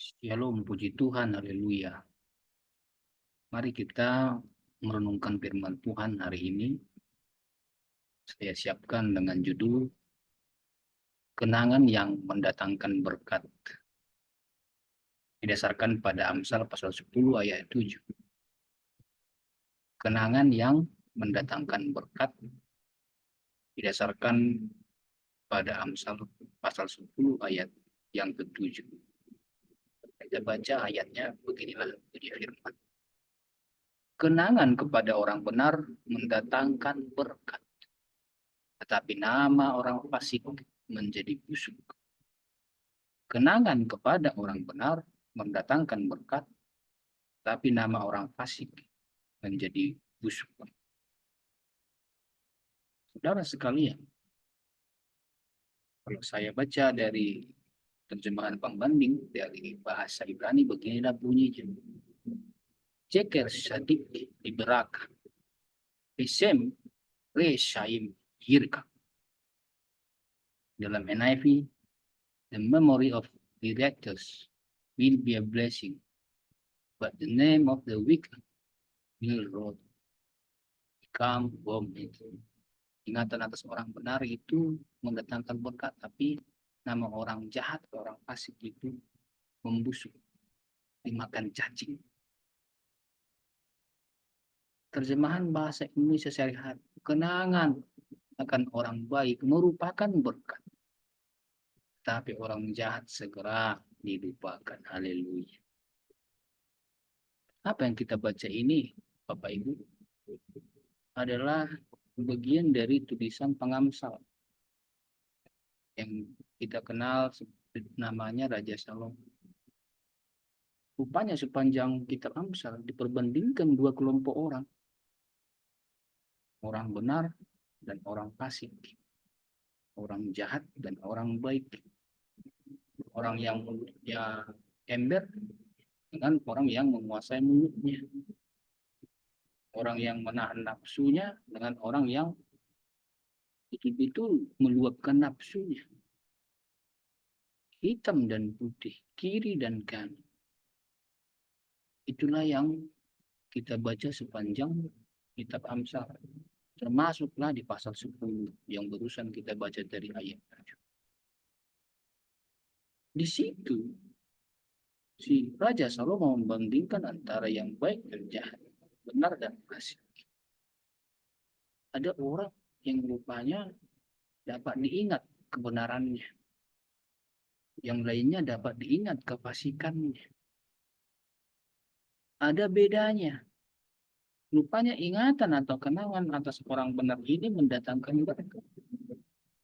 Shalom, puji Tuhan, haleluya. Mari kita merenungkan firman Tuhan hari ini. Saya siapkan dengan judul Kenangan yang Mendatangkan Berkat. Didasarkan pada Amsal pasal 10 ayat 7. Kenangan yang mendatangkan berkat didasarkan pada Amsal pasal 10 ayat yang ke-7. Kita baca ayatnya, beginilah bunyi firman. Kenangan kepada orang benar mendatangkan berkat, tetapi nama orang fasik menjadi busuk. Kenangan kepada orang benar mendatangkan berkat, tapi nama orang fasik menjadi busuk. Saudara sekalian, kalau saya baca dari terjemahan pembanding dari bahasa Ibrani, beginilah bunyinya. Jeker sadik diberaka, Isem reshaim yirka. Dalam NIV, the memory of the righteous will be a blessing, but the name of the wicked will rot become vomit. Ingatan atas orang benar itu mendatangkan berkat, tapi nama orang jahat, orang fasik itu membusuk, dimakan cacing. Terjemahan bahasa Indonesia sehari-hari, kenangan akan orang baik merupakan berkat, tapi orang jahat segera dilupakan. Haleluya. Apa yang kita baca ini, Bapak Ibu, adalah bagian dari tulisan pengamsal yang kita kenal namanya Raja Salomo. Rupanya sepanjang kitab Amsal diperbandingkan dua kelompok orang. Orang benar dan orang fasik. Orang jahat dan orang baik. Orang yang mulutnya ember dengan orang yang menguasai mulutnya. Orang yang menahan nafsunya dengan orang yang betul-betul meluapkan nafsunya. Hitam dan putih, kiri dan kanan. Itulah yang kita baca sepanjang kitab Amsal. Termasuklah di pasal 10 yang barusan kita baca dari ayat 7. Di situ, si Raja Salomo membandingkan antara yang baik dan jahat, benar dan fasik. Ada orang yang rupanya dapat diingat kebenarannya. Yang lainnya dapat diingat kefasikannya. Ada bedanya. Rupanya ingatan atau kenangan atas orang benar ini mendatangkan berkat.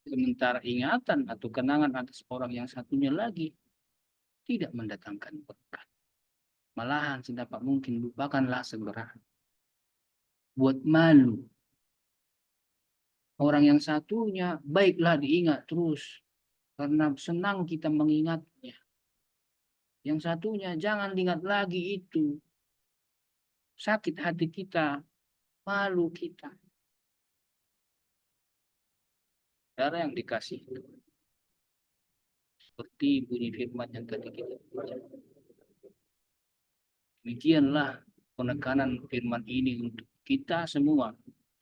Sementara ingatan atau kenangan atas orang yang satunya lagi tidak mendatangkan berkat. Malahan sedapat mungkin lupakanlah segera. Buat malu. Orang yang satunya baiklah diingat terus. Karena senang kita mengingatnya. Yang satunya jangan ingat lagi itu. Sakit hati kita. Malu kita. Saudara yang dikasih. Seperti bunyi firman yang tadi kita baca. Demikianlah penekanan firman ini untuk kita semua.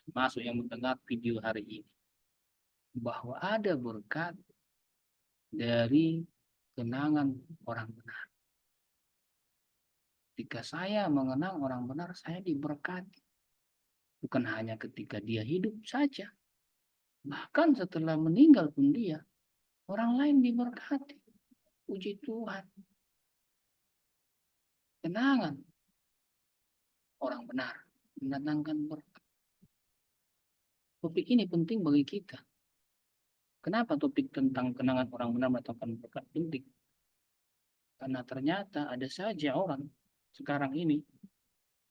Termasuk yang mendengar video hari ini. Bahwa ada berkat dari kenangan orang benar. Ketika saya mengenang orang benar, saya diberkati. Bukan hanya ketika dia hidup saja. Bahkan setelah meninggal pun dia, orang lain diberkati. Puji Tuhan. Kenangan orang benar mendatangkan berkat. Topik ini penting bagi kita. Kenapa topik tentang kenangan orang benar mendatangkan berkat penting? Karena ternyata ada saja orang sekarang ini,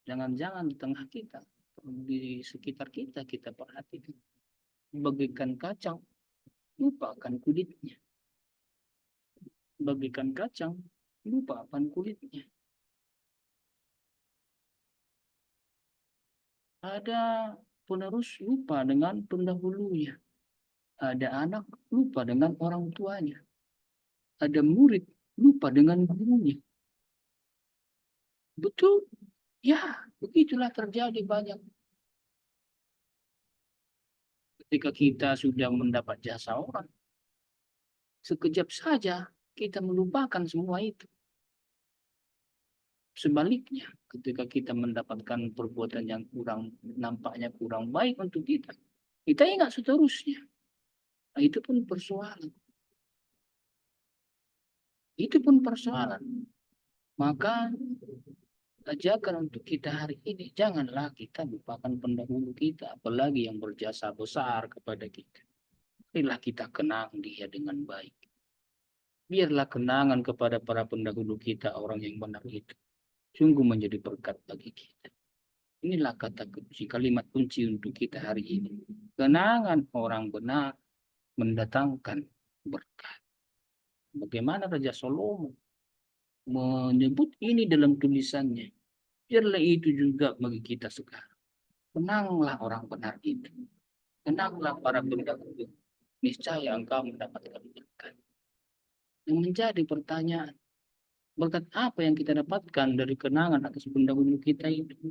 jangan-jangan di tengah kita, di sekitar kita, kita perhatikan. Bagaikan kacang, lupakan kulitnya. Bagaikan kacang, lupakan kulitnya. Ada penerus lupa dengan pendahulunya. Ada anak lupa dengan orang tuanya. Ada murid lupa dengan gurunya. Betul. Ya, begitulah terjadi banyak. Ketika kita sudah mendapat jasa orang, sekejap saja kita melupakan semua itu. Sebaliknya, ketika kita mendapatkan perbuatan yang nampaknya kurang baik untuk kita ingat seterusnya. Nah, itu pun persoalan. Itu pun persoalan. Maka ajakan untuk kita hari ini, janganlah kita lupakan pendahulu kita, apalagi yang berjasa besar kepada kita. Marilah kita kenang dia dengan baik. Biarlah kenangan kepada para pendahulu kita, orang yang benar itu, sungguh menjadi berkat bagi kita. Inilah kata kunci, kalimat kunci untuk kita hari ini. Kenangan orang benar mendatangkan berkat. Bagaimana Raja Salomo menyebut ini dalam tulisannya. Biarlah itu juga bagi kita sekarang. Kenanglah orang benar itu. Kenanglah para pendahulu. Niscaya engkau mendapatkan berkat. Yang menjadi pertanyaan, berkat apa yang kita dapatkan dari kenangan atas pendahulu kita itu?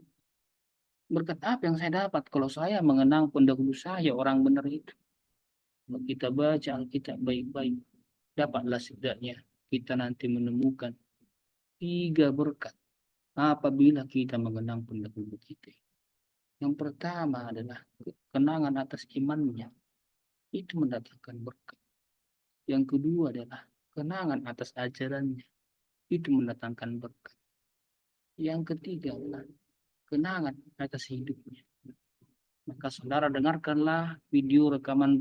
Berkat apa yang saya dapat kalau saya mengenang pendahulu saya orang benar itu? Kalau kita baca Alkitab baik-baik, dapatlah setidaknya kita nanti menemukan 3 berkat apabila kita mengenang pendahulu kita. Yang pertama adalah kenangan atas imannya, itu mendatangkan berkat. Yang kedua adalah kenangan atas ajarannya, itu mendatangkan berkat. Yang ketiga adalah kenangan atas hidupnya. Maka saudara dengarkanlah video rekaman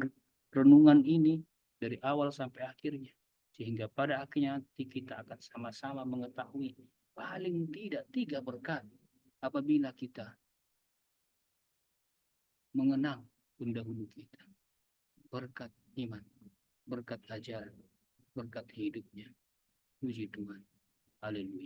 renungan ini dari awal sampai akhirnya. Sehingga pada akhirnya nanti kita akan sama-sama mengetahui paling tidak 3 berkat apabila kita mengenang pendahulu kita. Berkat iman, berkat ajaran, berkat hidupnya. Puji Tuhan. Haleluya.